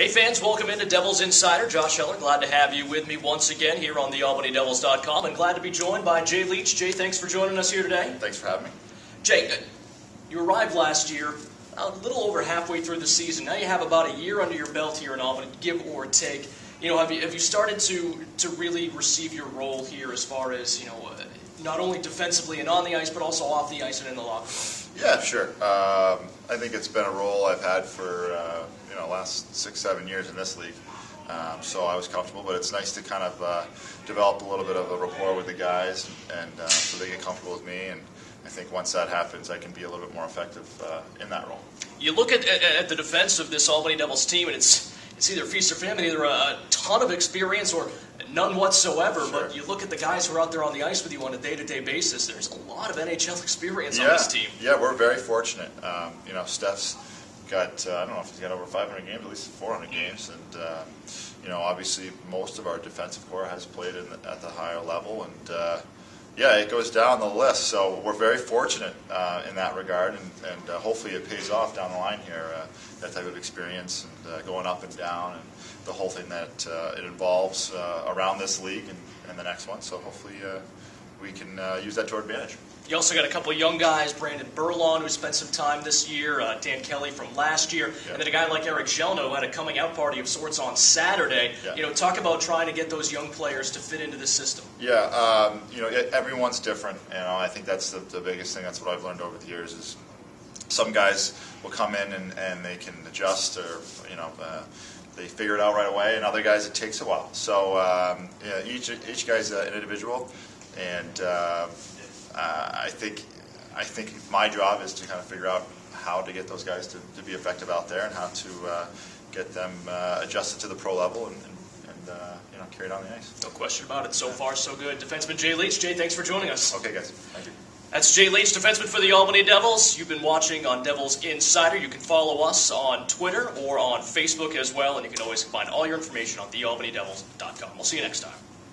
Hey fans, welcome into Devils Insider. Josh Heller, glad to have you with me once again here on thealbanydevils.com, and glad to be joined by Jay Leach. Jay, thanks for joining us here today. Thanks for having me. Jay, you arrived last year, a little over halfway through the season. Now you have about a year under your belt here in Albany, give or take. Have you started to really receive your role here as far as, not only defensively and on the ice, but also off the ice and in the locker room? Yeah, sure. I think it's been a role I've had for last 6-7 years in this league. So I was comfortable, but it's nice to kind of develop a little bit of a rapport with the guys, and so they get comfortable with me. And I think once that happens, I can be a little bit more effective in that role. You look at the defense of this Albany Devils team, and it's either feast or famine, either a ton of experience or none whatsoever. Sure. But you look at the guys who are out there on the ice with you on a day-to-day basis, there's a lot of NHL experience on this team. Yeah, we're very fortunate. Steph's got, I don't know if he's got over 500 games, at least 400 games. And, obviously most of our defensive core has played at the higher level. And, it goes down the list. So we're very fortunate in that regard. And hopefully it pays off down the line here, that type of experience and going up and down and the whole thing that it involves around this league and the next one. So hopefully we can use that to our advantage. You also got a couple of young guys, Brandon Burlon, who spent some time this year, Dan Kelly from last year, and then a guy like Eric Gelno who had a coming-out party of sorts on Saturday. Yeah. Talk about trying to get those young players to fit into the system. Yeah, everyone's different. I think that's the biggest thing. That's what I've learned over the years is some guys will come in and they can adjust or, they figure it out right away, and other guys it takes a while. So each guy's an individual, and I think my job is to kind of figure out how to get those guys to be effective out there and how to get them adjusted to the pro level and carry it on the ice. No question about it. So far, so good. Defenseman Jay Leach. Jay, thanks for joining us. Okay, guys. Thank you. That's Jay Leach, defenseman for the Albany Devils. You've been watching on Devils Insider. You can follow us on Twitter or on Facebook as well, and you can always find all your information on thealbanydevils.com. We'll see you next time.